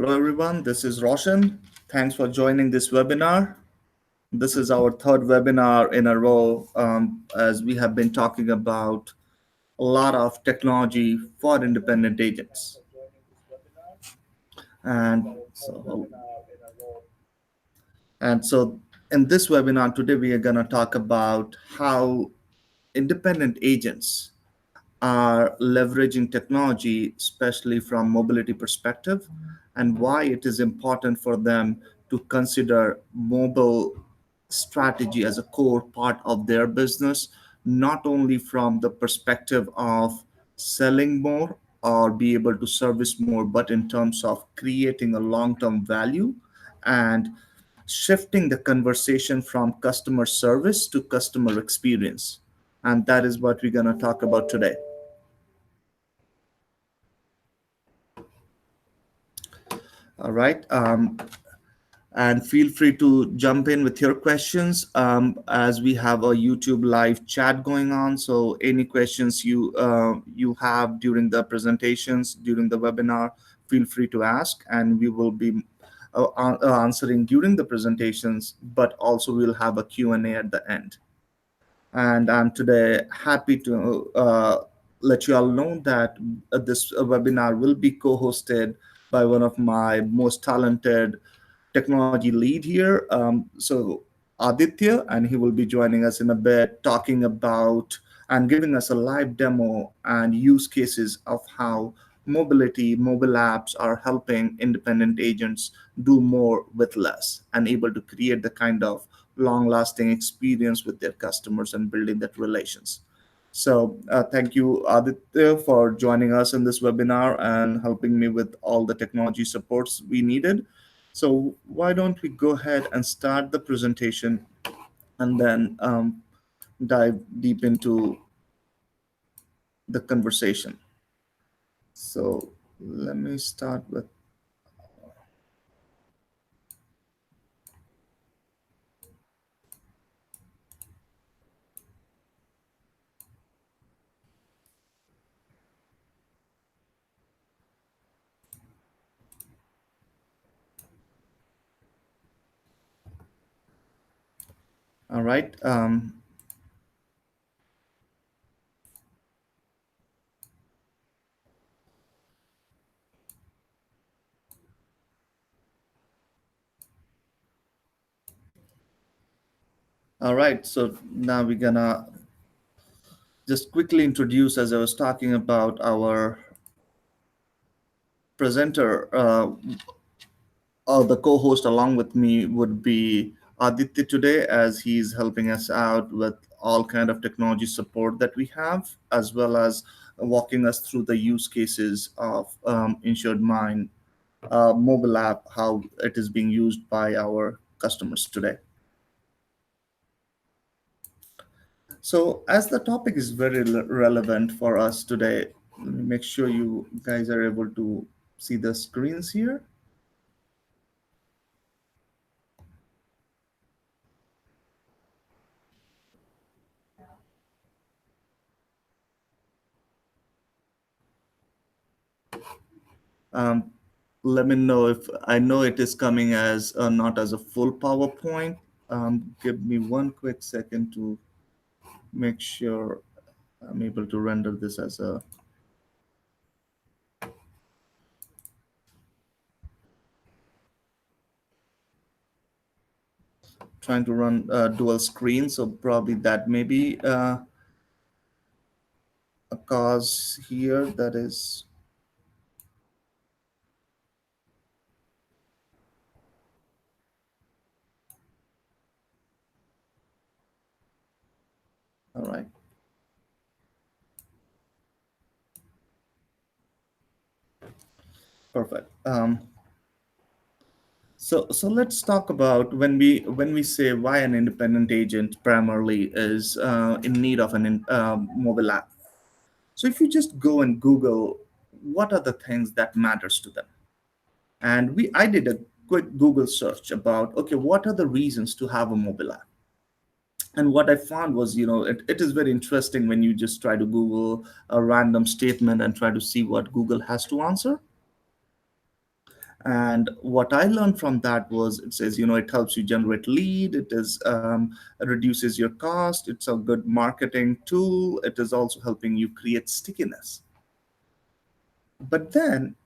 Hello, everyone. This is Roshan. Thanks for joining this webinar. This is our third webinar in a row as we have been talking about a lot of technology for independent agents. And so, and so in this webinar today, we are going to talk about how independent agents are leveraging technology, especially from mobility perspective, and why it is important for them to consider mobile strategy as a core part of their business, not only from the perspective of selling more or be able to service more, but in terms of creating a long-term value and shifting the conversation from customer service to customer experience. And that is what we're going to talk about today. All right. And feel free to jump in with your questions as we have a YouTube live chat going on. So any questions you have during the presentations, during the webinar, feel free to ask, and we will be answering during the presentations, but also we'll have a Q&A at the end. And I'm today happy to let you all know that this webinar will be co-hosted by one of my most talented technology lead here. So Aditya, and he will be joining us in a bit, talking about and giving us a live demo and use cases of how mobile apps are helping independent agents do more with less and able to create the kind of long lasting experience with their customers and building that relations. So thank you, Aditya, for joining us in this webinar and helping me with all the technology supports we needed. So why don't we go ahead and start the presentation and then dive deep into the conversation. So let me start with. All right. All right. So now we're gonna just quickly introduce, as I was talking about, our presenter. The co-host along with me would be Aditya today, as he's helping us out with all kind of technology support that we have, as well as walking us through the use cases of InsuredMine mobile app, how it is being used by our customers today. So, as the topic is very relevant for us today, let me make sure you guys are able to see the screens here. Um, Let me know if I know it is coming as not as a full PowerPoint. Give me one quick second to make sure I'm able to render this as a. Trying to run dual screen, so probably that may be a cause here. That is. All right. Perfect. So let's talk about when we say why an independent agent primarily is in need of an mobile app. So if you just go and Google what are the things that matters to them, and I did a quick Google search about, okay, what are the reasons to have a mobile app, and what I found was, it is very interesting when you just try to Google a random statement and try to see what Google has to answer. And what I learned from that was, it says, it helps you generate lead. It reduces your cost. It's a good marketing tool. It is also helping you create stickiness. But then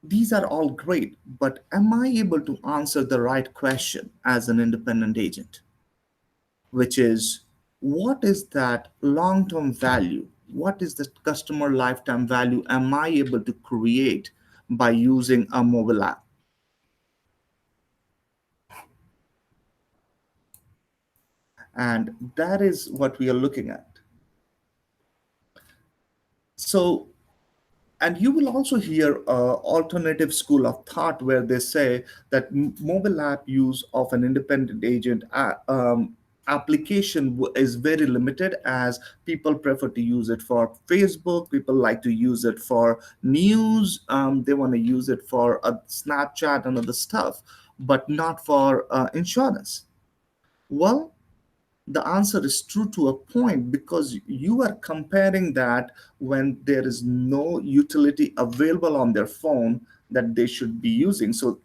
these are all great, but am I able to answer the right question as an independent agent? Which is, what is that long term value? What is the customer lifetime value am I able to create by using a mobile app? And that is what we are looking at. So, and you will also hear alternative school of thought where they say that mobile app use of an independent agent application is very limited, as people prefer to use it for Facebook, people like to use it for news, they want to use it for Snapchat and other stuff, but not for insurance. Well, the answer is true to a point, because you are comparing that when there is no utility available on their phone that they should be using. So,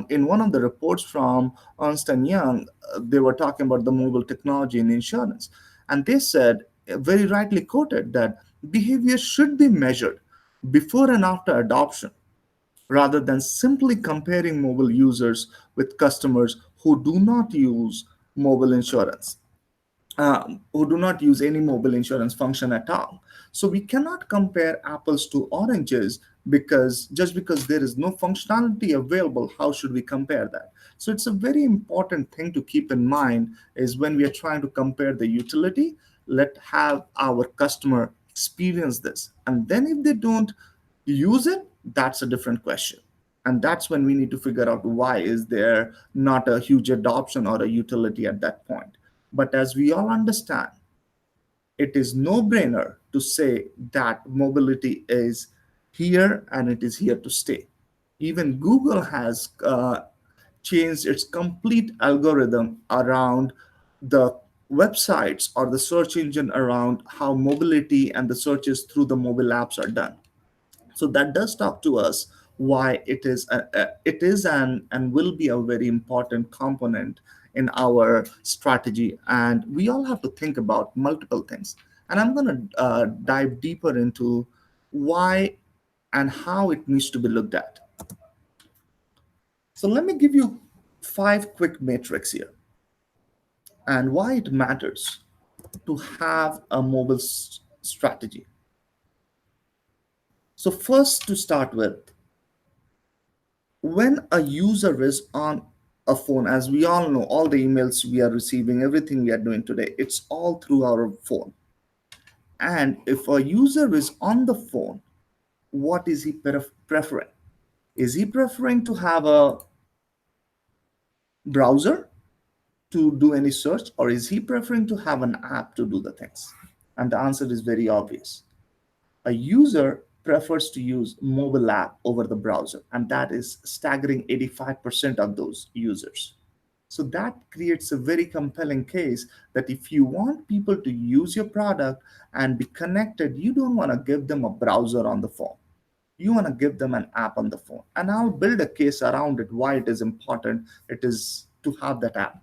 in one of the reports from Ernst and Young, they were talking about the mobile technology in insurance, and they said, very rightly quoted, that behavior should be measured before and after adoption, rather than simply comparing mobile users with customers who do not use mobile insurance, who do not use any mobile insurance function at all. So we cannot compare apples to oranges, because just because there is no functionality available, how should we compare that? So it's a very important thing to keep in mind, is when we are trying to compare the utility, let have our customer experience this. And then if they don't use it, that's a different question. And that's when we need to figure out, why is there not a huge adoption or a utility at that point? But as we all understand, it is no brainer to say that mobility is here and it is here to stay. Even Google has changed its complete algorithm around the websites or the search engine around how mobility and the searches through the mobile apps are done. So that does talk to us why it is and will be a very important component in our strategy, and we all have to think about multiple things. And I'm going to dive deeper into why and how it needs to be looked at. So let me give you 5 quick metrics here, and why it matters to have a mobile strategy. So first, to start with, when a user is on a phone, as we all know, all the emails we are receiving, everything we are doing today, it's all through our phone. And if a user is on the phone, what is he preferring? Is he preferring to have a browser to do any search, or is he preferring to have an app to do the things? And the answer is very obvious. A user prefers to use mobile app over the browser, and that is staggering 85% of those users. So that creates a very compelling case that if you want people to use your product and be connected, you don't want to give them a browser on the phone. You want to give them an app on the phone. And I'll build a case around it, why it is important it is to have that app.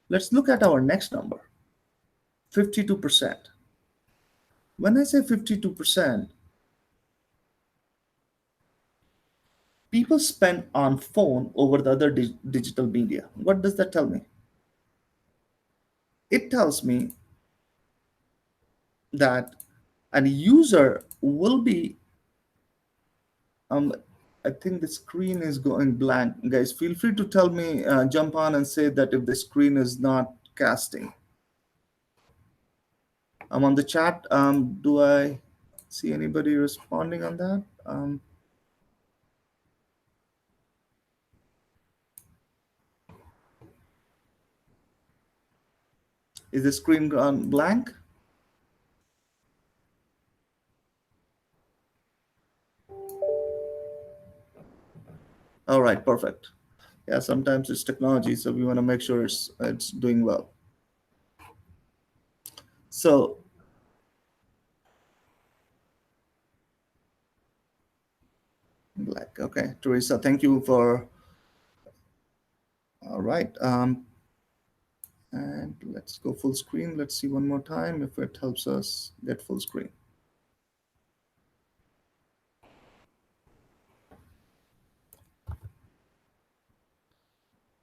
Let's look at our next number, 52%. When I say 52%, people spend on phone over the other digital media. What does that tell me? It tells me that a user will be um I think the screen is going blank. Guys, feel free to tell me, jump on and say that if the screen is not casting. I'm on the chat. Do I see anybody responding on that? Is the screen gone blank? All right, perfect. Yeah, sometimes it's technology, so we want to make sure it's doing well. So, Black. Okay, Teresa, thank you for. All right. And let's go full screen. Let's see one more time if it helps us get full screen.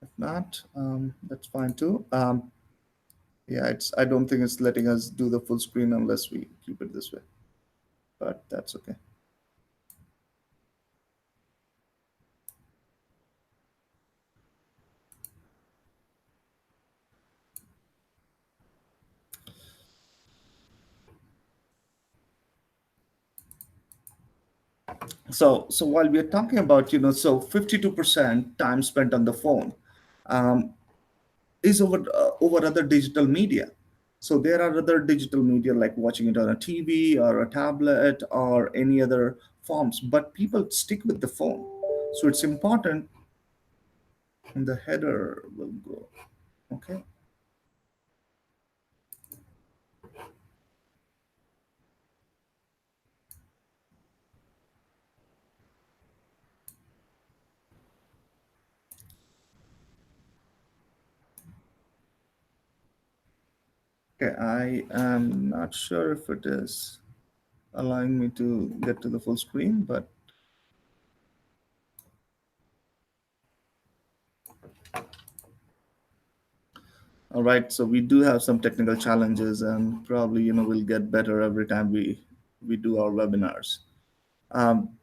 If not, that's fine too. Yeah, it's. I don't think it's letting us do the full screen unless we keep it this way, but that's okay. So while we are talking about, 52% time spent on the phone, um, is over other digital media. So there are other digital media like watching it on a TV or a tablet or any other forms, but people stick with the phone. So it's important, and the header will go. Okay. Okay, I am not sure if it is allowing me to get to the full screen, but all right. So we do have some technical challenges, and probably we'll get better every time we do our webinars. Um,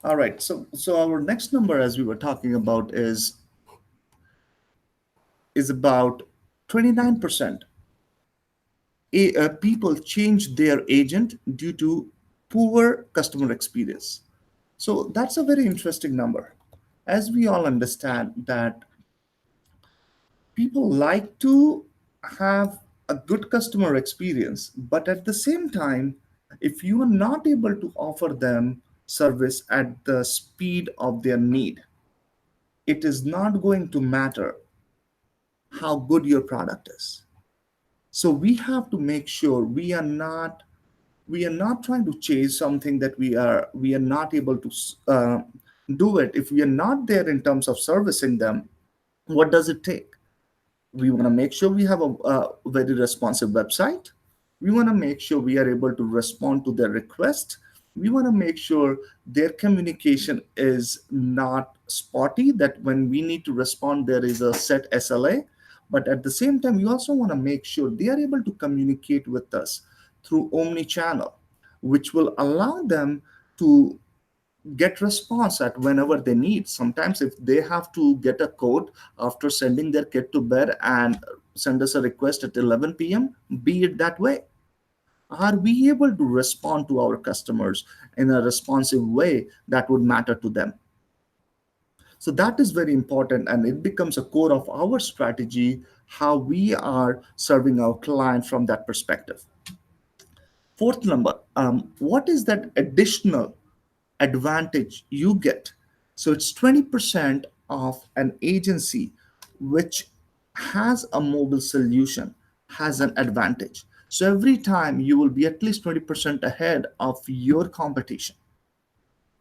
all right. So our next number, as we were talking about, is about 29%. People change their agent due to poor customer experience. So that's a very interesting number. As we all understand that people like to have a good customer experience, but at the same time, if you are not able to offer them service at the speed of their need, it is not going to matter how good your product is. So we have to make sure we are not trying to chase something that we are not able to do it. If we are not there in terms of servicing them, what does it take? We want to make sure we have a very responsive website. We want to make sure we are able to respond to their request. We want to make sure their communication is not spotty, that when we need to respond there is a set SLA. But at the same time, we also want to make sure they are able to communicate with us through omni channel, which will allow them to get response at whenever they need. Sometimes if they have to get a code after sending their kid to bed and send us a request at 11 p.m., be it that way. Are we able to respond to our customers in a responsive way that would matter to them? So that is very important, and it becomes a core of our strategy, how we are serving our client from that perspective. Fourth number, what is that additional advantage you get? So it's 20% of an agency which has a mobile solution has an advantage. So every time you will be at least 20% ahead of your competition.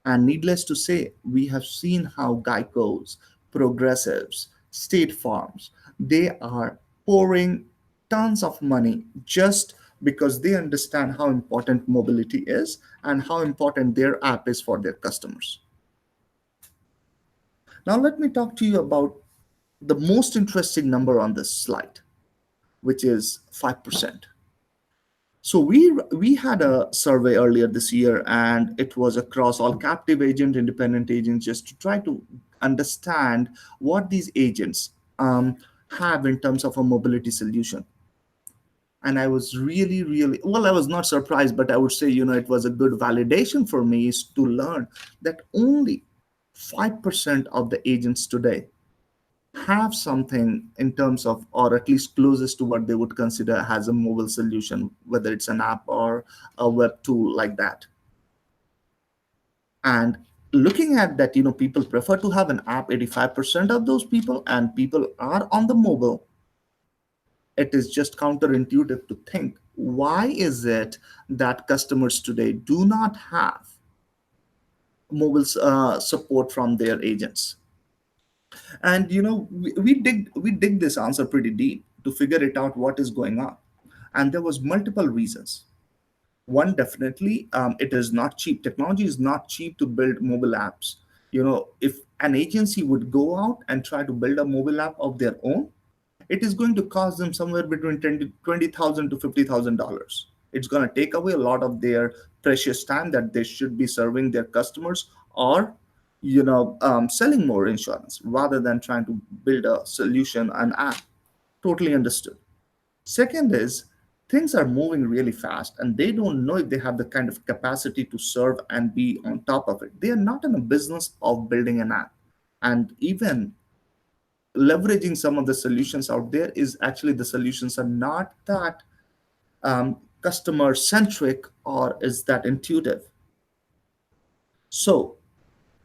And needless to say, we have seen how Geico's, Progressives, State Farms, they are pouring tons of money just because they understand how important mobility is and how important their app is for their customers. Now, let me talk to you about the most interesting number on this slide, which is 5%. So we had a survey earlier this year, and it was across all captive agent, independent agents, just to try to understand what these agents have in terms of a mobility solution. And I was really, really well. I was not surprised, but I would say it was a good validation for me is to learn that only 5% of the agents today have something in terms of, or at least closest to what they would consider as a mobile solution, whether it's an app or a web tool like that. And looking at that, people prefer to have an app, 85% of those people, and people are on the mobile. It is just counterintuitive to think Why is it that customers today do not have mobile support from their agents? And we dig this answer pretty deep to figure it out what is going on. And there was multiple reasons. One, definitely, it is not cheap. Technology is not cheap to build mobile apps. If an agency would go out and try to build a mobile app of their own, it is going to cost them somewhere between 10 to 20,000 to $50,000. It's going to take away a lot of their precious time that they should be serving their customers, or selling more insurance rather than trying to build a solution, an app. Totally understood. Second is, things are moving really fast and they don't know if they have the kind of capacity to serve and be on top of it. They are not in a business of building an app. And even leveraging some of the solutions out there is actually, the solutions are not that customer centric or is that intuitive. So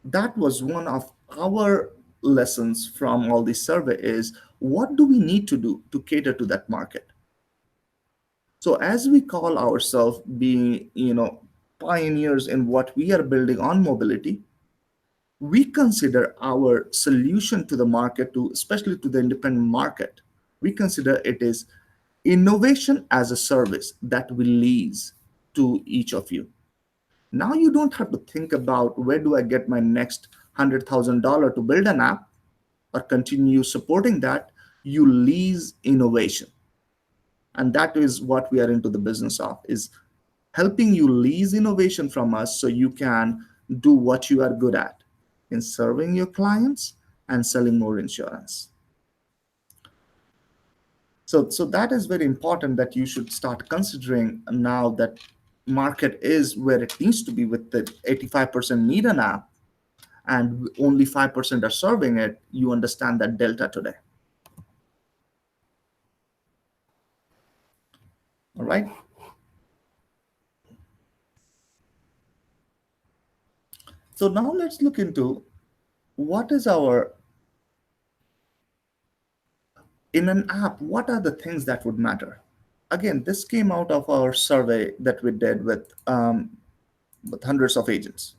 that was one of our lessons from all this survey is, what do we need to do to cater to that market? So as we call ourselves being, pioneers in what we are building on mobility, we consider our solution to the market, to especially to the independent market, we consider it is innovation as a service that we lease to each of you. Now you don't have to think about, where do I get my next $100,000 to build an app or continue supporting that. You lease innovation. And that is what we are into the business of, is helping you lease innovation from us so you can do what you are good at in serving your clients and selling more insurance. So that is very important, that you should start considering now that market is where it needs to be, with the 85% need an app and only 5% are serving it. You understand that delta today. All right. So now let's look into, what is our, in an app, what are the things that would matter? Again, this came out of our survey that we did with hundreds of agents.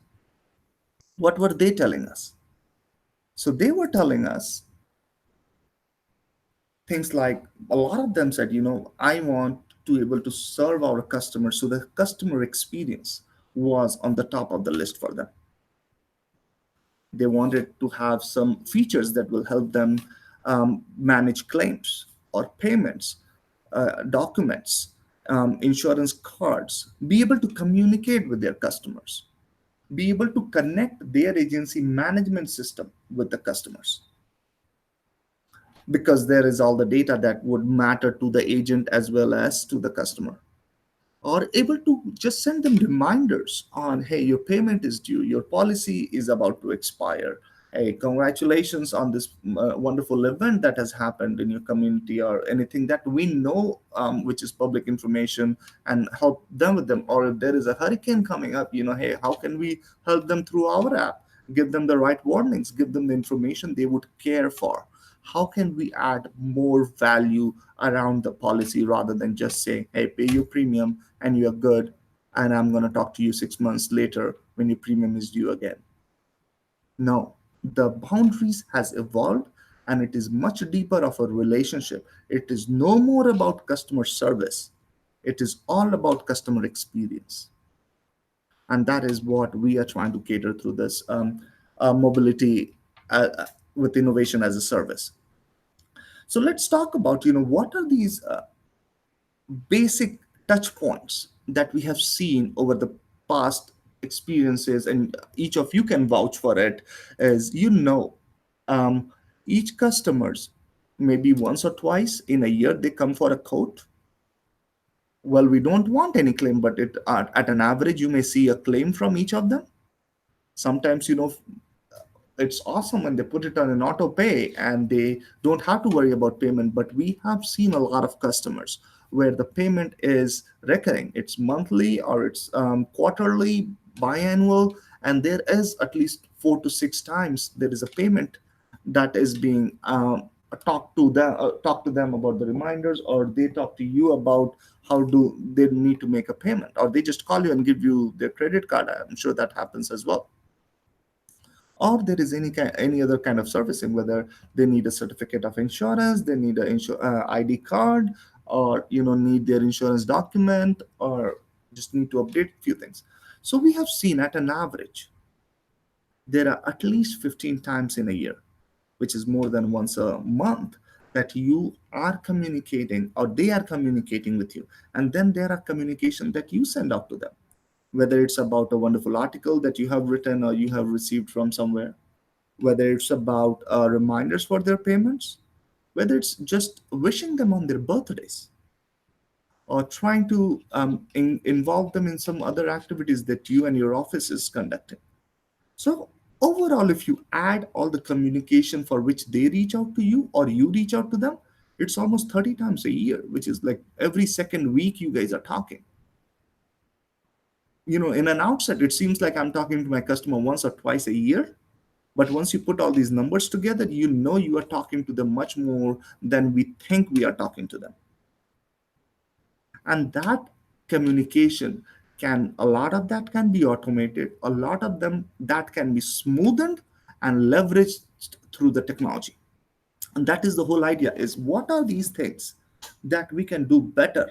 What were they telling us? So they were telling us things like, a lot of them said, I want to able to serve our customers, so the customer experience was on the top of the list for them. They wanted to have some features that will help them manage claims or payments, documents, insurance cards, be able to communicate with their customers, be able to connect their agency management system with the customers, because there is all the data that would matter to the agent as well as to the customer. Or able to just send them reminders on, hey, your payment is due, your policy is about to expire, hey, congratulations on this wonderful event that has happened in your community, or anything that we know, which is public information, and help them with them. Or if there is a hurricane coming up, hey, how can we help them through our app, give them the right warnings, give them the information they would care for. How can we add more value around the policy, rather than just saying, hey, pay your premium and you're good, and I'm going to talk to you 6 months later when your premium is due again? No, the boundaries has evolved, and it is much deeper of a relationship. It is no more about customer service. It is all about customer experience. And that is what we are trying to cater through this mobility with innovation as a service. So let's talk about, what are these basic touch points that we have seen over the past experiences, and each of you can vouch for it. As um, each customers, maybe once or twice in a year, they come for a quote. Well, we don't want any claim, but at an average, you may see a claim from each of them. Sometimes, it's awesome when they put it on an auto pay and they don't have to worry about payment. But we have seen a lot of customers where the payment is recurring, it's monthly, or it's quarterly, biannual, and there is at least 4 to 6 times there is a payment that is being talk to them about the reminders, or they talk to you about how do they need to make a payment, or they just call you and give you their credit card. I'm sure that happens as well. Or there is any other kind of servicing, whether they need a certificate of insurance, they need a ID card, or need their insurance document, or just need to update a few things. So we have seen at an average there are at least 15 times in a year, which is more than once a month, that you are communicating or they are communicating with you. And then there are communication that you send out to them, whether it's about a wonderful article that you have written or you have received from somewhere, whether it's about reminders for their payments, whether it's just wishing them on their birthdays, or trying to involve them in some other activities that you and your office is conducting. So overall, if you add all the communication for which they reach out to you or you reach out to them, it's almost 30 times a year, which is like every second week you guys are talking. In an outset, it seems like I'm talking to my customer once or twice a year. But once you put all these numbers together, you are talking to them much more than we think we are talking to them. And that communication a lot of that can be automated, a lot of them that can be smoothened and leveraged through the technology. And that is the whole idea, is what are these things that we can do better,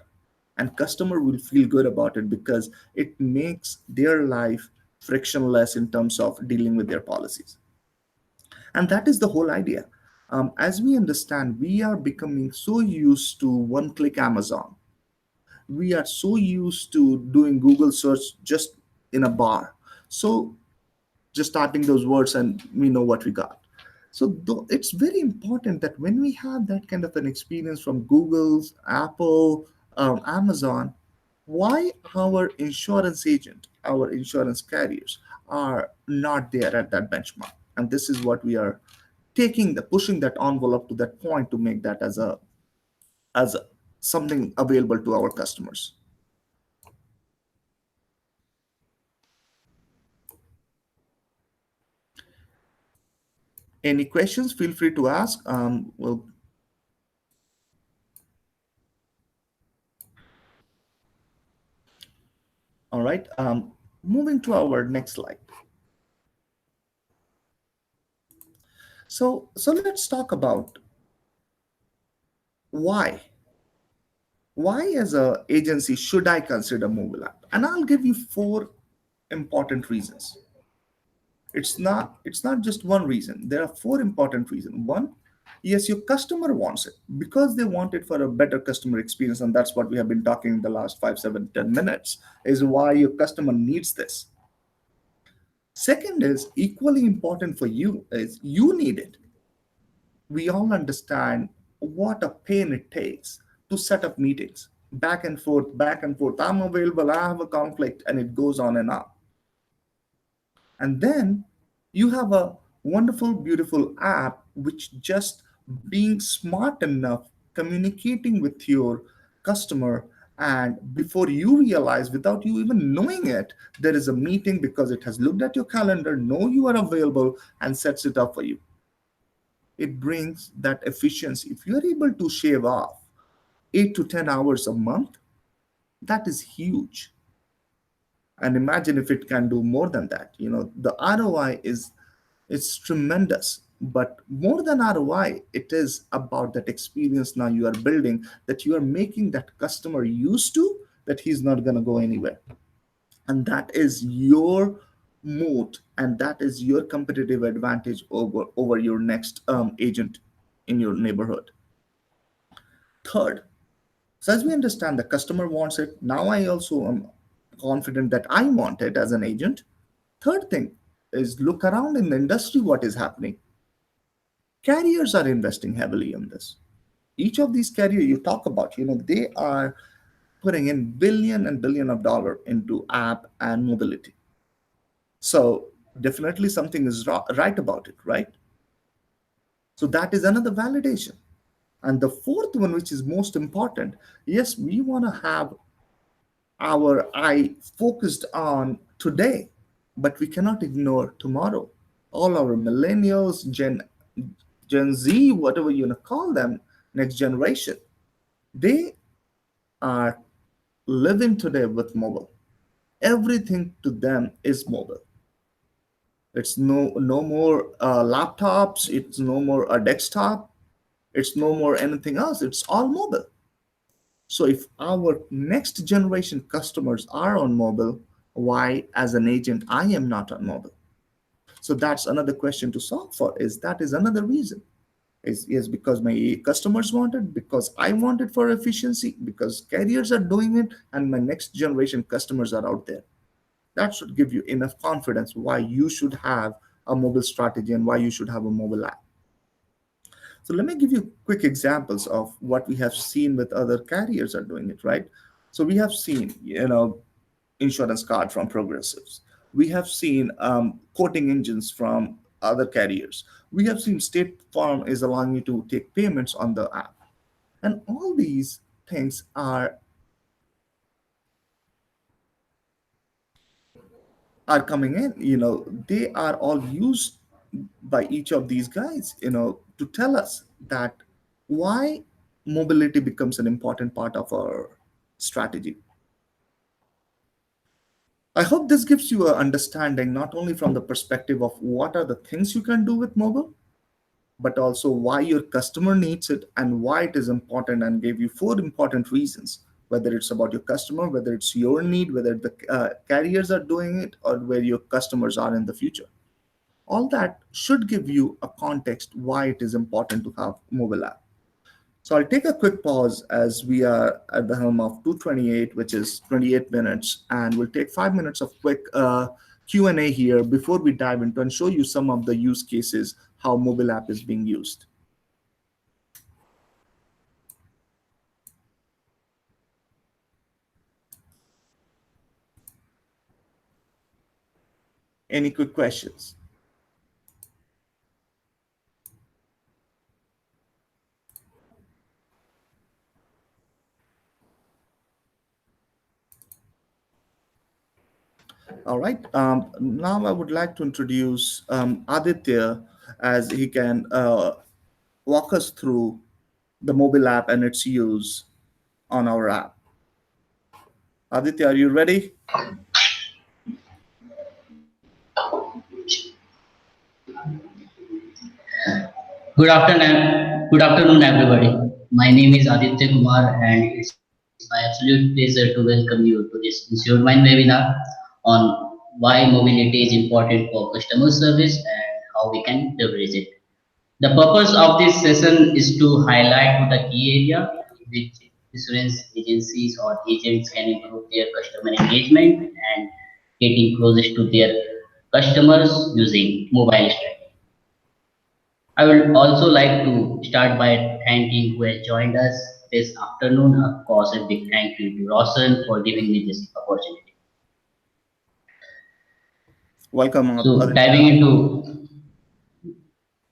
and customer will feel good about it because it makes their life frictionless in terms of dealing with their policies. And that is the whole idea. As we understand, we are becoming so used to one click Amazon. We are so used to doing Google search just in a bar. So just starting those words and we know what we got. So it's very important that when we have that kind of an experience from Google's, Apple, Amazon, why our insurance agent, our insurance carriers are not there at that benchmark. And this is what we are pushing that envelope to that point to make that as something available to our customers. Any questions? Feel free to ask. Well, all right. Moving to our next slide. So let's talk about why. Why, as a agency, should I consider mobile app? And I'll give you four important reasons. It's not just one reason. There are four important reasons. One, yes, your customer wants it because they want it for a better customer experience, and that's what we have been talking the last 5, 7, 10 minutes, is why your customer needs this. Second is equally important for you, is you need it. We all understand what a pain it takes to set up meetings, back and forth, back and forth. I'm available, I have a conflict, and it goes on and on. And then you have a wonderful, beautiful app which just being smart enough, communicating with your customer, and before you realize, without you even knowing it, there is a meeting because it has looked at your calendar, know you are available, and sets it up for you. It brings that efficiency. If you're able to shave off 8 to 10 hours a month, that is huge. And imagine if it can do more than that. The ROI is it's tremendous. But more than ROI, it is about that experience now you are building, that you are making that customer used to, that he's not going to go anywhere. And that is your moat, and that is your competitive advantage over your next agent in your neighborhood. Third, so as we understand the customer wants it, now I also am confident that I want it as an agent. Third thing is look around in the industry what is happening. Carriers are investing heavily in this. Each of these carriers you talk about, they are putting in billion and billion of dollar into app and mobility. So definitely something is right about it, right? So that is another validation. And the fourth one, which is most important, yes, we want to have our eye focused on today, but we cannot ignore tomorrow. All our millennials, Gen Z, whatever you want to call them, next generation, they are living today with mobile. Everything to them is mobile. It's no more laptops. It's no more a desktop. It's no more anything else. It's all mobile. So if our next generation customers are on mobile, why as an agent I am not on mobile? So that's another question to solve for. Is that is another reason? Is because my customers want it, because I want it for efficiency, because carriers are doing it, and my next generation customers are out there. That should give you enough confidence why you should have a mobile strategy and why you should have a mobile app. So let me give you quick examples of what we have seen with other carriers are doing it, right? So we have seen, insurance card from Progressives. We have seen quoting engines from other carriers. We have seen State Farm is allowing you to take payments on the app. And all these things are coming in, they are all used by each of these guys, to tell us that why mobility becomes an important part of our strategy. I hope this gives you an understanding not only from the perspective of what are the things you can do with mobile, but also why your customer needs it and why it is important, and gave you four important reasons, whether it's about your customer, whether it's your need, whether the carriers are doing it, or where your customers are in the future. All that should give you a context why it is important to have mobile app. So I'll take a quick pause as we are at the helm of 228, which is 28 minutes, and we'll take 5 minutes of quick Q&A here before we dive into and show you some of the use cases, how mobile app is being used. Any quick questions? All right. Now I would like to introduce Aditya as he can walk us through the mobile app and its use on our app. Aditya, are you ready? Good afternoon, everybody. My name is Aditya Kumar, and it's my absolute pleasure to welcome you to this InsuredMine webinar on why mobility is important for customer service and how we can leverage it. The purpose of this session is to highlight the key area in which insurance agencies or agents can improve their customer engagement and getting closest to their customers using mobile strategy. I would also like to start by thanking who has joined us this afternoon. Of course, a big thank you to Roshan for giving me this opportunity. Welcome, So Aditya.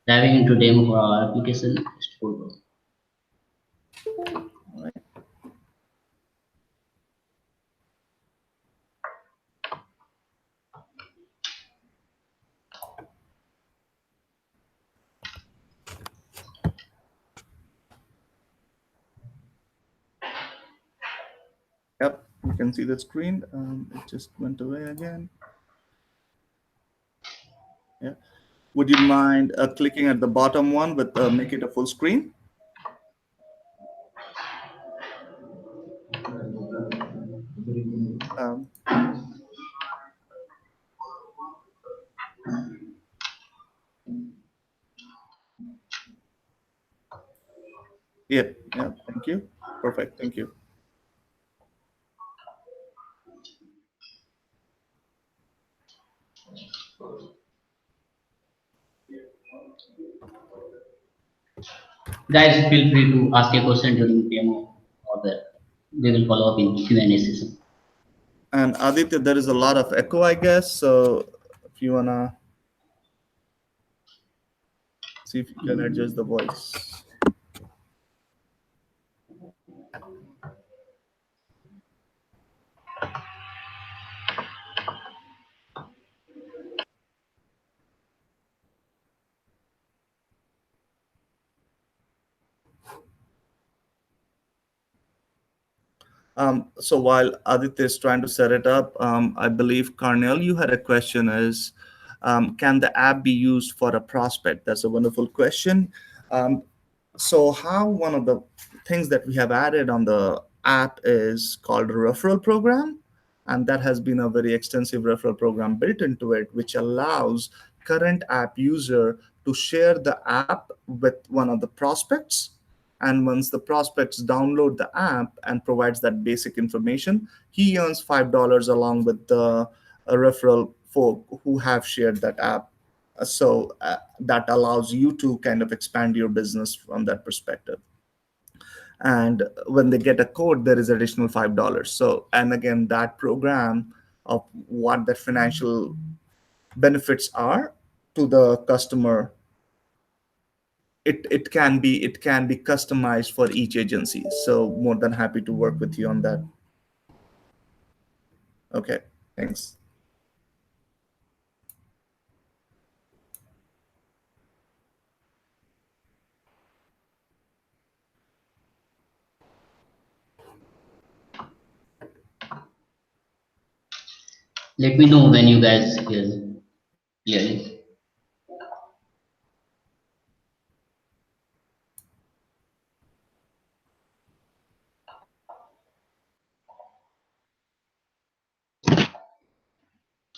diving into demo for our application. Just hold on. All right. Yep, you can see the screen. It just went away again. Yeah. Would you mind clicking at the bottom one with make it a full screen? Um, yeah, yeah. Thank you. Perfect. Thank you. Guys, feel free to ask a question during demo or we will follow up in Q&A session. And Aditya, there is a lot of echo, I guess. So if you wanna see if you can adjust the voice. So while Aditya is trying to set it up, I believe Carnell, you had a question is, can the app be used for a prospect? That's a wonderful question. Um, so how one of the things that we have added on the app is called a referral program, and that has been a very extensive referral program built into it, which allows current app user to share the app with one of the prospects, and once the prospects download the app and provides that basic information, he earns $5 along with the referral folk who have shared that app. That allows you to kind of expand your business from that perspective. And when they get a code, there is additional $5. So, and again, that program of what the financial benefits are to the customer, it can be customized for each agency. So more than happy to work with you on that. Okay, thanks. Let me know when you guys hear clearly.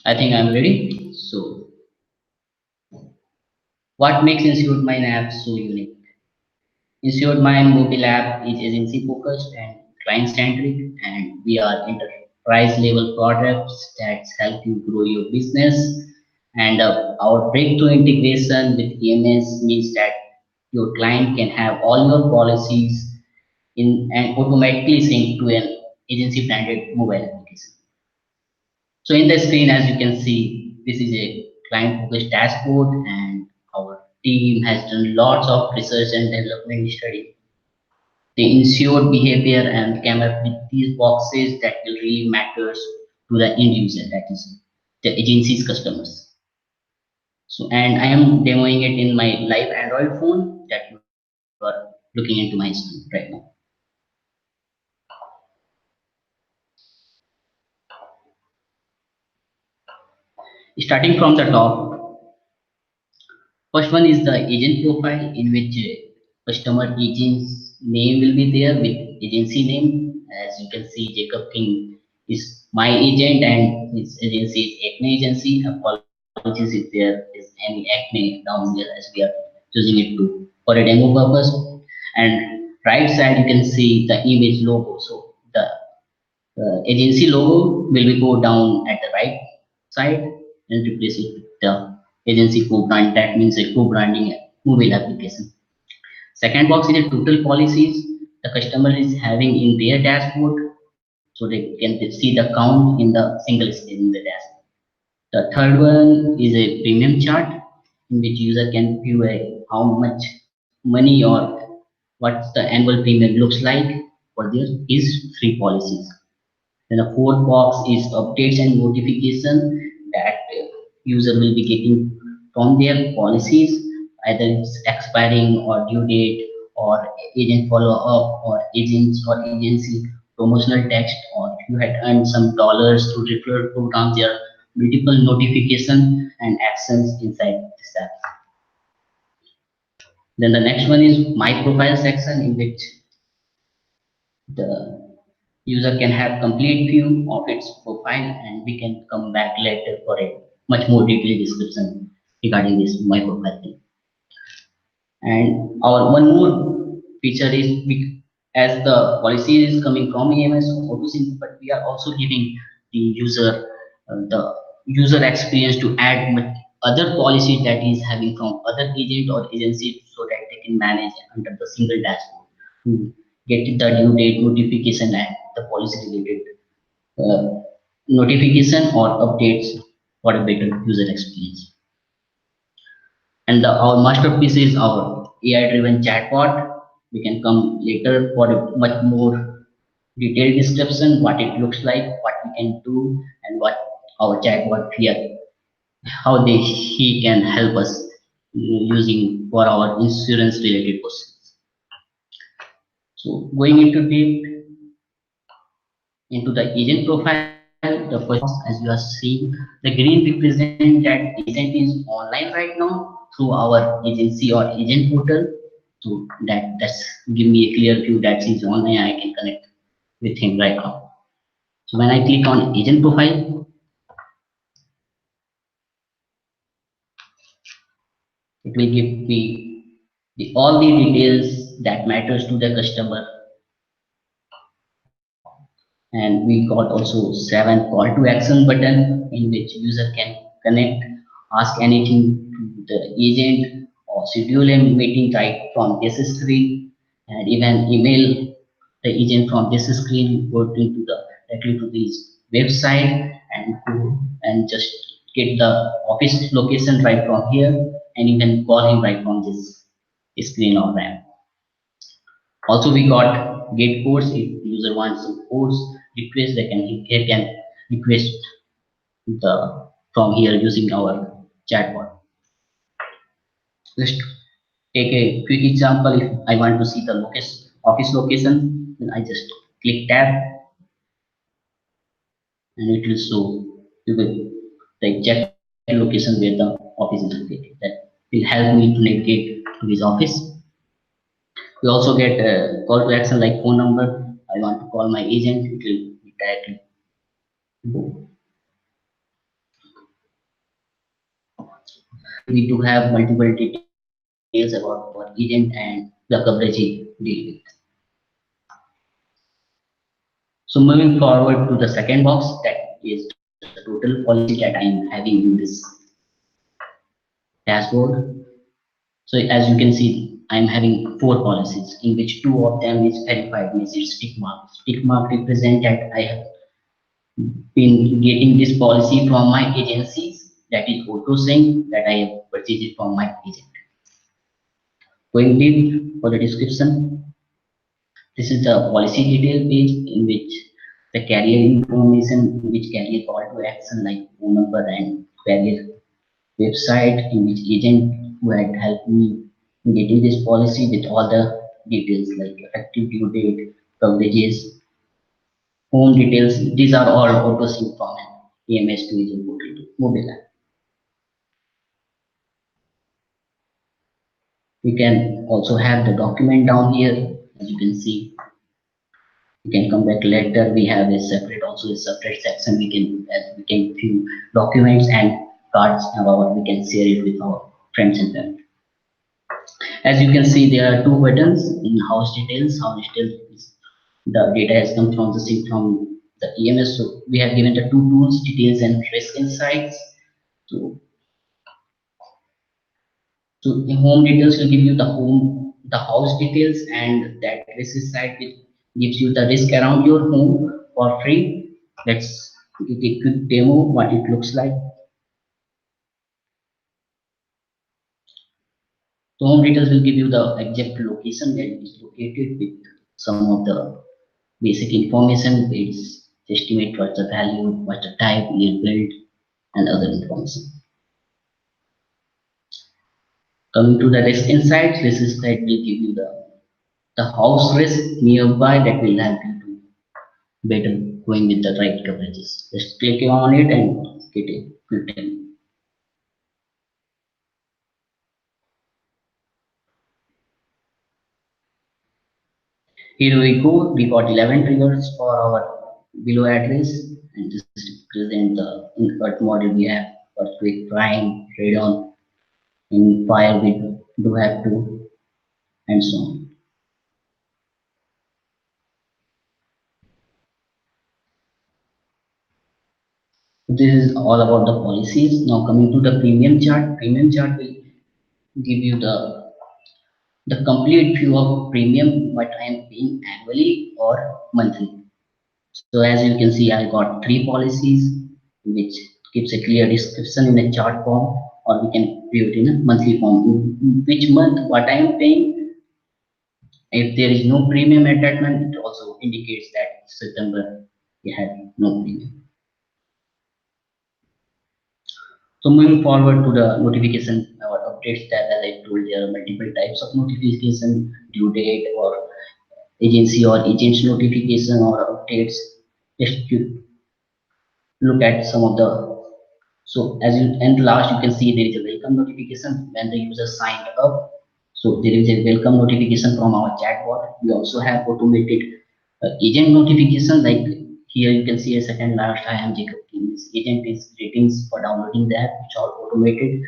I think I'm ready. So, what makes InsuredMine app so unique? InsuredMine mobile app is agency focused and client centric, and we are enterprise level products that help you grow your business. And our breakthrough integration with EMS means that your client can have all your policies in and automatically sync to an agency branded mobile application. So in the screen, as you can see, this is a client-focused dashboard, and our team has done lots of research and development study. They ensured behavior and came up with these boxes that will really matters to the end user, that is the agency's customers. So, and I am demoing it in my live Android phone that you are looking into my screen right now. Starting from the top, first one is the agent profile, in which customer agent's name will be there with agency name. As you can see, Jacob King is my agent and his agency is Acne Agency. Apologies if there is any acne down here, as we are using it for a demo purpose. And right side you can see the image logo. So the agency logo will be go down at the right side and replace it with the agency co-brand. That means a co-branding mobile application. Second box is the total policies the customer is having in their dashboard, so they can see the count in the single screen in the dashboard. The third one is a premium chart, in which user can view how much money or what the annual premium looks like for their his free policies. Then the fourth box is updates and notification that user will be getting from their policies, either it's expiring or due date or agent follow up or agents or agency promotional text, or if you had earned some dollars through referral program, there are multiple notification and actions inside this app. Then the next one is my profile section, in which the user can have complete view of its profile, and we can come back later for a much more detailed description regarding this my profile thing. And our one more feature is as the policy is coming from EMS AutoSync, but we are also giving the user experience to add other policies that is having from other agent or agency, so that they can manage under the single dashboard to get the due date notification and the policy related uh, notification or updates for a better user experience. And our masterpiece is our AI-driven chatbot. We can come later for a much more detailed description, what it looks like, what we can do, and what our chatbot here, how he can help us using for our insurance related questions. So going into deep, Into the agent profile, the first box, as you are seeing, the green represent that agent is online right now through our agency or agent portal. So that's give me a clear view that he's online. I can connect with him right now. So when I click on agent profile, it will give me all the details that matters to the customer, and we got also 7 call to action button in which user can connect, ask anything to the agent, or schedule a meeting right from this screen, and even email the agent from this screen, go into the directly to this website and go and just get the office location right from here, and you can call him right from this screen or RAM. Also, we got get codes. If user wants some codes request, they can request the from here using our chatbot. Let's take a quick example. If I want to see the office location, then I just click tab and it will show you the exact location where the office is located. That will help me to navigate to his office. We also get a call to action like phone number. I want to call my agent. It will directly go. We do have multiple details about our agent and the coverage he deal with. So moving forward to the second box, that is the total policy that I am having in this dashboard. So as you can see, I am having 4 policies in which 2 of them is verified, means it's tick mark. Tick mark represent that I have been getting this policy from my agencies. That is auto saying that I have purchased it from my agent. Going deep for the description, this is the policy detail page in which the carrier information, in which carrier call to action like phone number and carrier website, in which agent who had helped me in getting this policy with all the details like effective due date, coverages, home details. These are all auto sync from an AMS to agent portal to mobile app. We can also have the document down here, as you can see. You can come back later. We have a separate also a separate section. We can view documents and cards about we can share it with our friends and family. As you can see, there are 2 buttons in house details. House details is the data has come from the sync from the EMS. So we have given the 2 tools, details and risk insights. So, so the home details will give you the house details, and that risk insight will gives you the risk around your home for free. Let's get a quick demo what it looks like. So home details will give you the exact location that it is located with some of the basic information. It's estimate what's the value, what's the type, year build, and other information. Coming to the risk insights, risk insight will give you the house risk nearby that will help you to better going with the right coverages. Just click on it and get a quick demo. Here we go. We got 11 triggers for our below address, and this represent the invert model we have earthquake, crime, radon, in fire we do have to, and so on. This is all about the policies. Now coming to the premium chart. Premium chart will give you the complete view of premium what I am paying annually or monthly. So as you can see, I got 3 policies which gives a clear description in a chart form, or we can view it in a monthly form. In which month what I am paying. If there is no premium attachment, it also indicates that September we had no premium. So moving forward to the notification or updates tab, as I told, there are multiple types of notification, due date or agency or agent's notification or updates. Just you look at some of the. So as you and last you can see there is a welcome notification when the user signed up. So there is a welcome notification from our chatbot. We also have automated agent notification, like here you can see a second last I am Jacob King. This agent is ratings for downloading the app, which are automated.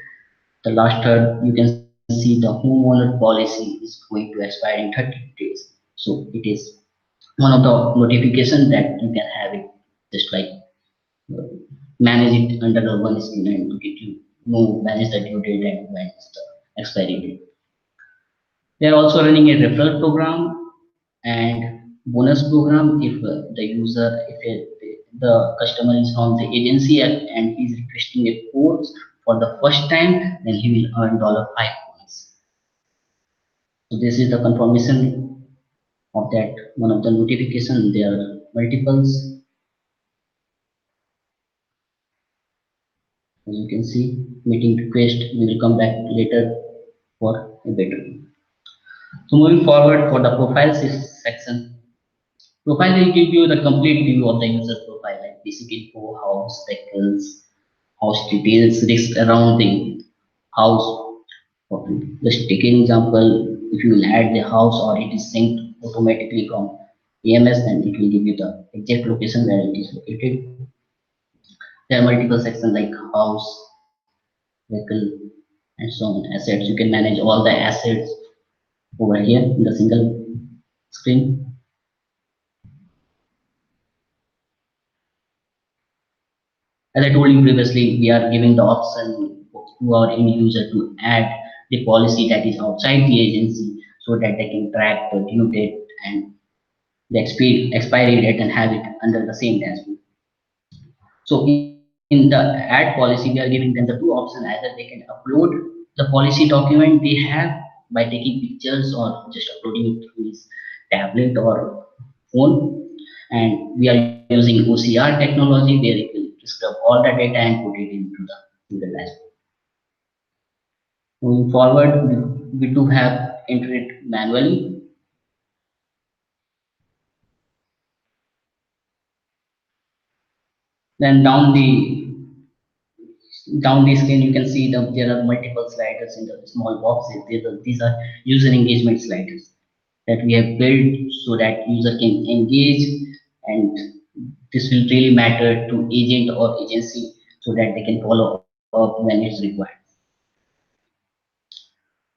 The last third you can see the homeowner policy is going to expire in 30 days. So it is one of the notification that you can have it, just like uh, manage it under the one screen and to get you know manage the due date and when is the expiry date. They are also running a referral program and bonus program if the user, if the customer is from the agency and he is requesting a course for the first time, then he will earn $5 points. So this is the confirmation of that one of the notification. There are multiples, as you can see, meeting request. We will come back later for a better. So moving forward for the profile section, profile will give you the complete view of the user profile, like basic info, house, vehicles, house details, risks around the house. Okay. Just take an example, if you will add the house or it is synced automatically from AMS, then it will give you the exact location where it is located. There are multiple sections like house, vehicle, and so on. Assets, you can manage all the assets over here in the single screen. As I told you previously, we are giving the option to our end user to add the policy that is outside the agency so that they can track the due date and the expiry date and have it under the same dashboard. So in the ad policy, we are giving them the two options. Either they can upload the policy document they have by taking pictures or just uploading it through his tablet or phone. And we are using OCR technology where it will scrub all the data and put it into the dashboard. Moving forward, we do have enter it manually. Then down the screen you can see there are multiple sliders in the small boxes. These are user engagement sliders that we have built so that user can engage, and this will really matter to agent or agency so that they can follow up when it's required.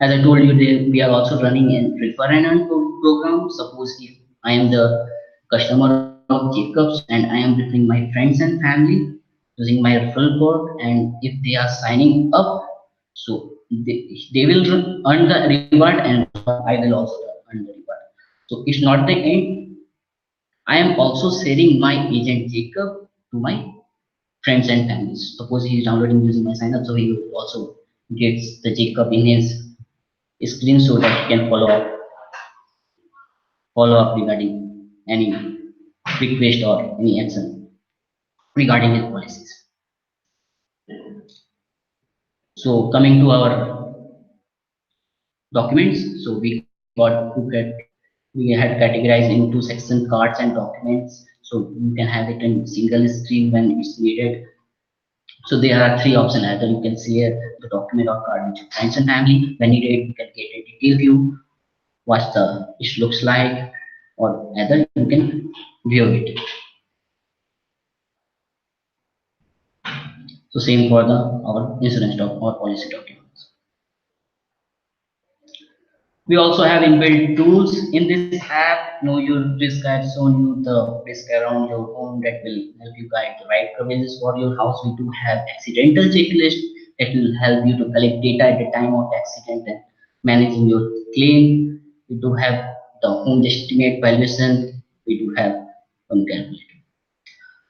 As I told you, we are also running a refer and earn program. Suppose if I am the customer of Jacobs and I am referring my friends and family using my referral code, and if they are signing up, so they will earn the reward, and I will also earn the reward. So it's not the end. I am also sharing my agent Jacob to my friends and families. Suppose he is downloading using my sign up, so he will also gets the Jacob in his screen so that he can follow up regarding any request or any action regarding his policies. So coming to our documents, so we had categorized into section cards and documents. So you can have it in single screen when it's needed. So there are three options. Either you can share the document or card with your friends and family. When needed, you can get a detailed view, what the it looks like, or either you can view it. So same for the our insurance doc or policy documents. We also have inbuilt tools in this app. Know your risk. I've shown you the risk around your home that will help you guide the right coverages for your house. We do have accidental checklist that will help you to collect data at the time of accident and managing your claim. We do have the home estimate valuation. We do have home calculator.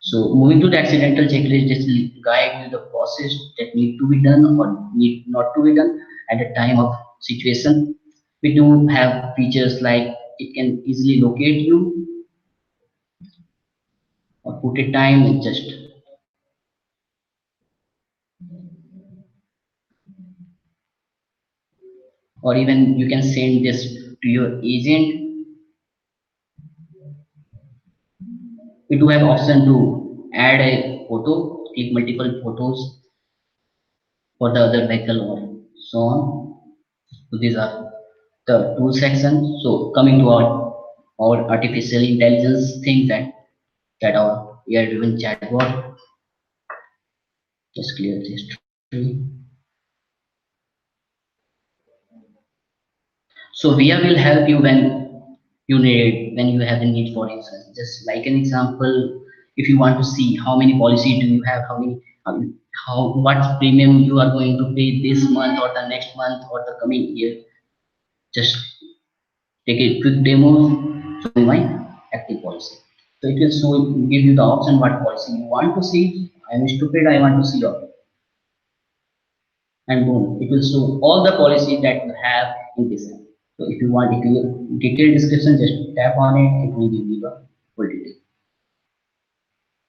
So moving to the accidental checklist, this will guide you the process that need to be done or need not to be done at the time of situation. We do have features like it can easily locate you or put a time and just, or even you can send this to your agent We do have option to add a photo, click multiple photos for the other vehicle or so on. So these are the tool section. So coming to our artificial intelligence thing, that our AI driven chatbot. Just clear this tree. So VR will help you when you have a need for insurance. Just like an example, if you want to see how many policy do you have, how what premium you are going to pay this month or the next month or the coming year, just take a quick demo, show me my active policy. So it will show give you the option what policy you want to see. I am stupid, I want to see all, and boom, it will show all the policy that you have in this app. So if you want detailed description, just tap on it, it will give you the full detail.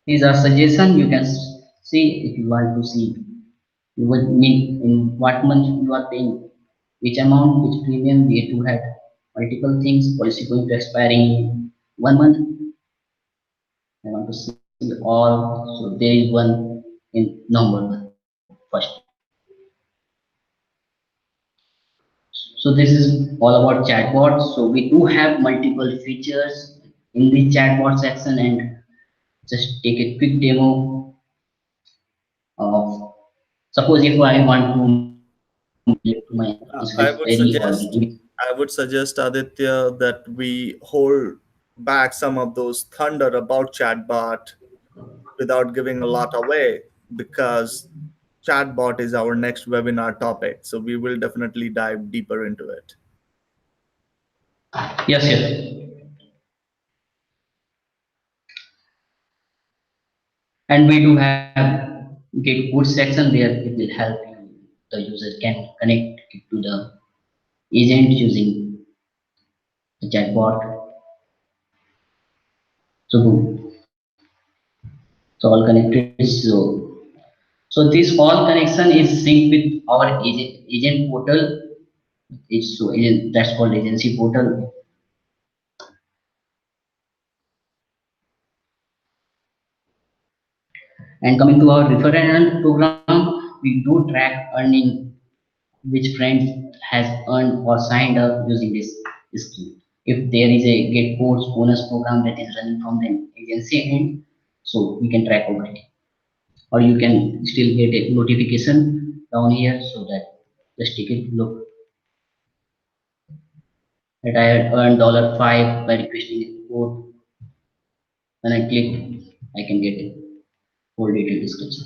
These are suggestions you can see if you want to see you would mean in what month you are paying, which amount, which premium, we do have multiple things, policy going to expire in 1 month. I want to see all, so there is one in November first. So this is all about chatbots. So we do have multiple features in the chatbot section, and just take a quick demo of, suppose if I want to make to my insurance I would query or suggest I would suggest Aditya that we hold back some of those thunder about chatbot without giving a lot away, because chatbot is our next webinar topic. So we will definitely dive deeper into it. yes, yes, and we do have get good section there. It will help you. The user can connect it to the agent using the chatbot. So boom, it's all connected. So this all connection is synced with our agent portal. It's so agent, that's called agency portal. And coming to our referral program, we do track earning, which friends has earned or signed up using this scheme. If there is a get codes bonus program that is running from the agency end, so we can track over it. Or you can still get a notification down here, so that just take a look that I had earned $5 by requesting a code. When I click, I can get a full detailed description.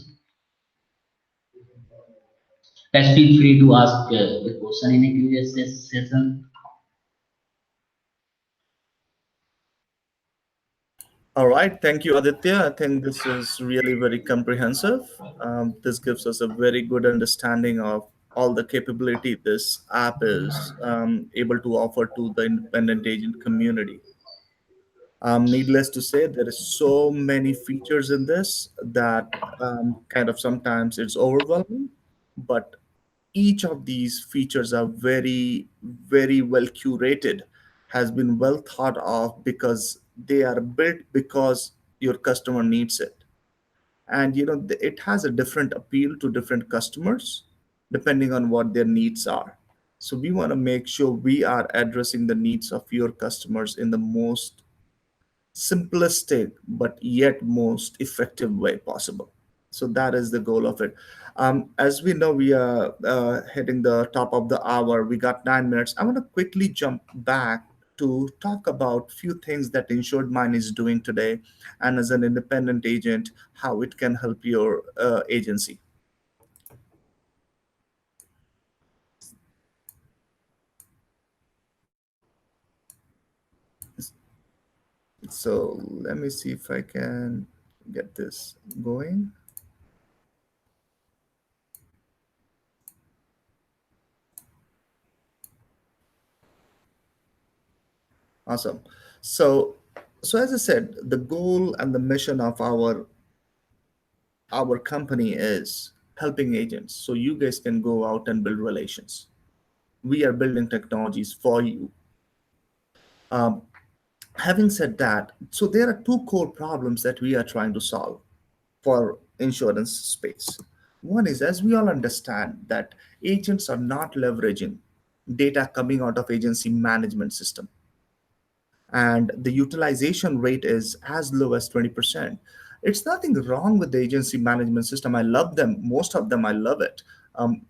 Guys, feel free to ask a question in a Q&A session. All right. Thank you, Aditya. I think this is really very comprehensive. This gives us a very good understanding of all the capability this app is able to offer to the independent agent community. Needless to say, there is so many features in this that kind of sometimes it's overwhelming, but each of these features are very, very well curated, has been well thought of, because they are built because your customer needs it. And it has a different appeal to different customers depending on what their needs are. So we want to make sure we are addressing the needs of your customers in the most simplistic but yet most effective way possible. So that is the goal of it. As we know, we are hitting the top of the hour. We got 9 minutes. I want to quickly jump back to talk about few things that InsuredMine is doing today, and as an independent agent, how it can help your agency. So let me see if I can get this going. Awesome. So, so as I said, the goal and the mission of our company is helping agents, so you guys can go out and build relations. We are building technologies for you. Having said that, so there are two core problems that we are trying to solve for insurance space. One is, as we all understand, that agents are not leveraging data coming out of agency management system, and the utilization rate is as low as 20%. It's nothing wrong with the agency management system. I love them. Most of them, I love it, um,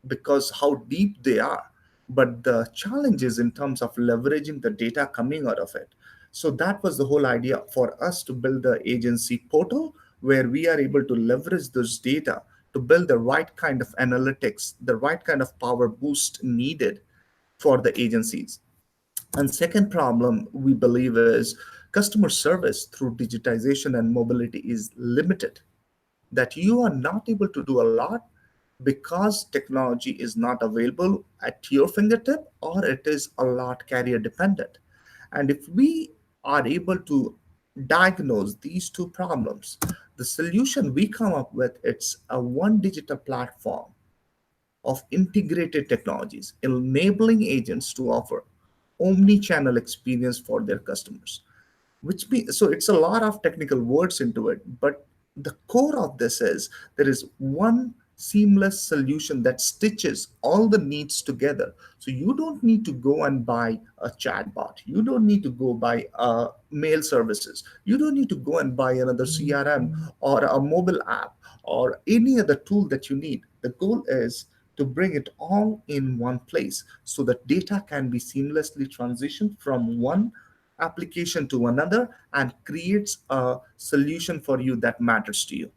because how deep they are. But the challenge is in terms of leveraging the data coming out of it. So that was the whole idea for us to build the agency portal where we are able to leverage those data to build the right kind of analytics, the right kind of power boost needed for the agencies. And second problem we believe is customer service through digitization and mobility is limited. That you are not able to do a lot because technology is not available at your fingertip, or it is a lot carrier dependent. And if we are able to diagnose these two problems, the solution we come up with, it's a one digital platform of integrated technologies, enabling agents to offer omni-channel experience for their customers. Which means, so it's a lot of technical words into it, but the core of this is there is one seamless solution that stitches all the needs together. So you don't need to go and buy a chatbot, you don't need to go buy mail services, you don't need to go and buy another CRM or a mobile app or any other tool that you need. The goal is to bring it all in one place so that data can be seamlessly transitioned from one application to another and creates a solution for you that matters to you.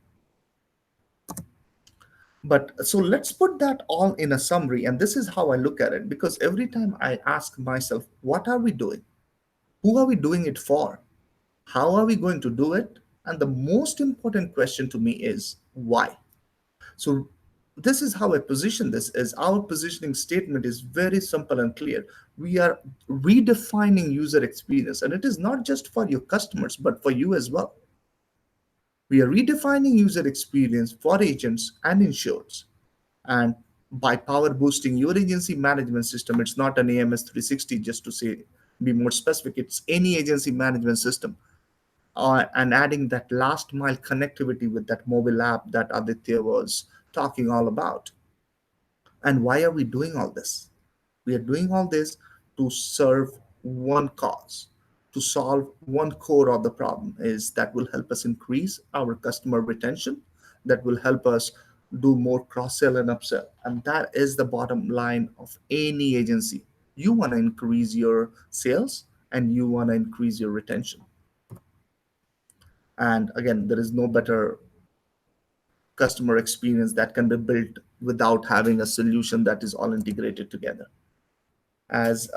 But so let's put that all in a summary. And this is how I look at it, because every time I ask myself, what are we doing? Who are we doing it for? How are we going to do it? And the most important question to me is why? So this is how I position this. As our positioning statement is very simple and clear. We are redefining user experience, and it is not just for your customers but for you as well. We are redefining user experience for agents and insureds. And by power boosting your agency management system, it's not an AMS 360, just to say, be more specific, it's any agency management system. And adding that last mile connectivity with that mobile app that Aditya was talking all about. And why are we doing all this? We are doing all this to serve one cause, to solve one core of the problem, is that will help us increase our customer retention, that will help us do more cross sell and upsell. And that is the bottom line of any agency. You want to increase your sales and you want to increase your retention. And again, there is no better customer experience that can be built without having a solution that is all integrated together. As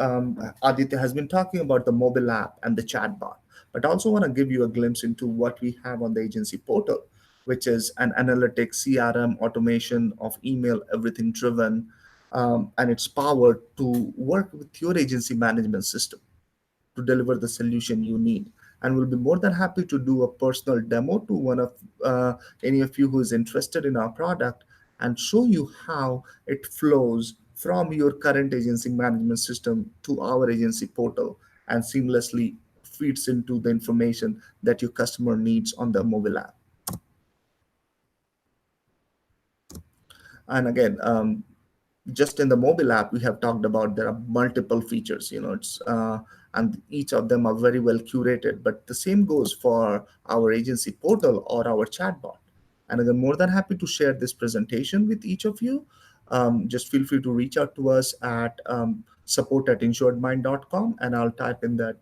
Aditya has been talking about the mobile app and the chatbot, but I also want to give you a glimpse into what we have on the agency portal, which is an analytics CRM automation of email, everything driven, and it's powered to work with your agency management system to deliver the solution you need. And we'll be more than happy to do a personal demo to one of any of you who is interested in our product and show you how it flows from your current agency management system to our agency portal and seamlessly feeds into the information that your customer needs on the mobile app. And again, just in the mobile app we have talked about, there are multiple features, it's and each of them are very well curated, but the same goes for our agency portal or our chatbot. And I'm more than happy to share this presentation with each of you. Just feel free to reach out to us at support@insuredmine.com, and I'll type in that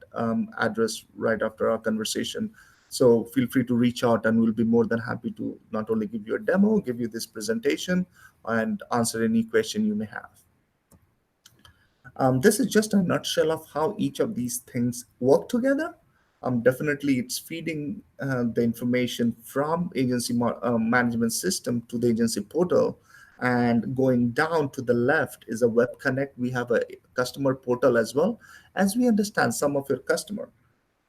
address right after our conversation. So feel free to reach out, and we'll be more than happy to not only give you a demo, give you this presentation, and answer any question you may have. This is just a nutshell of how each of these things work together. Definitely, it's feeding the information from agency management system to the agency portal, and going down to the left is a web connect. We have a customer portal as well, as we understand some of your customer,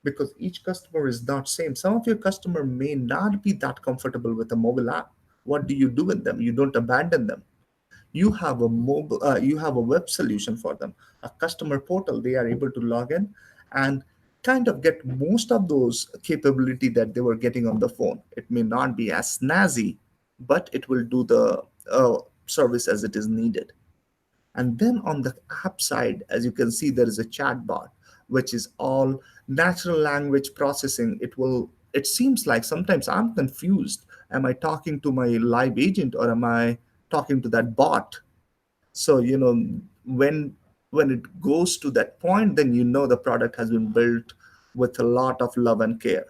because each customer is not same. Some of your customer may not be that comfortable with a mobile app. What do you do with them? You don't abandon them. You have a web solution for them, a customer portal. They are able to log in, and kind of get most of those capability that they were getting on the phone. It may not be as snazzy, but it will do the service as it is needed. And then on the app side, as you can see, there is a chatbot, which is all natural language processing. It seems like sometimes I'm confused. Am I talking to my live agent or am I talking to that bot? So, when when it goes to that point, then the product has been built with a lot of love and care.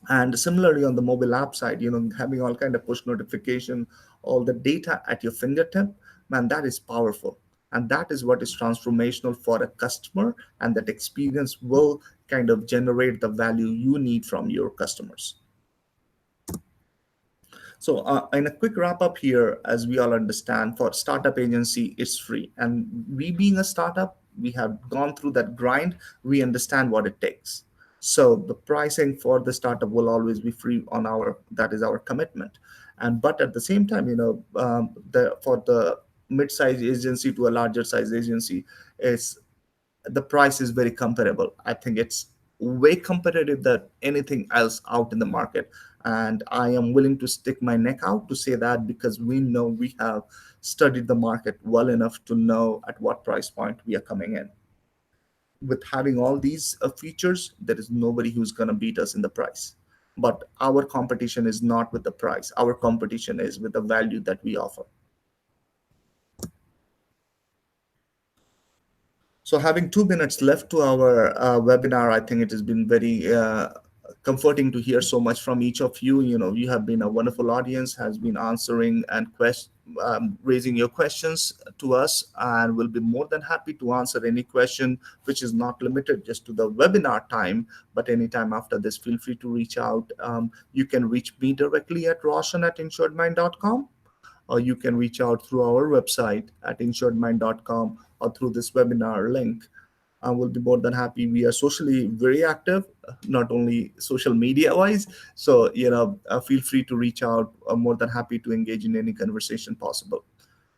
And similarly on the mobile app side, having all kind of push notification, all the data at your fingertip, man, that is powerful. And that is what is transformational for a customer, and that experience will kind of generate the value you need from your customers. So, in a quick wrap up here, as we all understand, for startup agency, it's free. And we being a startup, we have gone through that grind. We understand what it takes. So the pricing for the startup will always be free on that is our commitment. And but at the same time, the for the mid-size agency to a larger size agency, is the price is very comparable. I think it's way competitive than anything else out in the market. And I am willing to stick my neck out to say that, because we know we have studied the market well enough to know at what price point we are coming in. With having all these features, there is nobody who's going to beat us in the price. But our competition is not with the price, our competition is with the value that we offer. So, having 2 minutes left to our webinar, I think it has been very comforting to hear so much from each of you. You have been a wonderful audience, has been answering and raising your questions to us, and we'll be more than happy to answer any question, which is not limited just to the webinar time, but anytime after this. Feel free to reach out. You can reach me directly at roshan@insuredmine.com, or you can reach out through our website at insuredmind.com, or through this webinar link. I will be more than happy. We are socially very active, not only social media wise. So, feel free to reach out. I'm more than happy to engage in any conversation possible.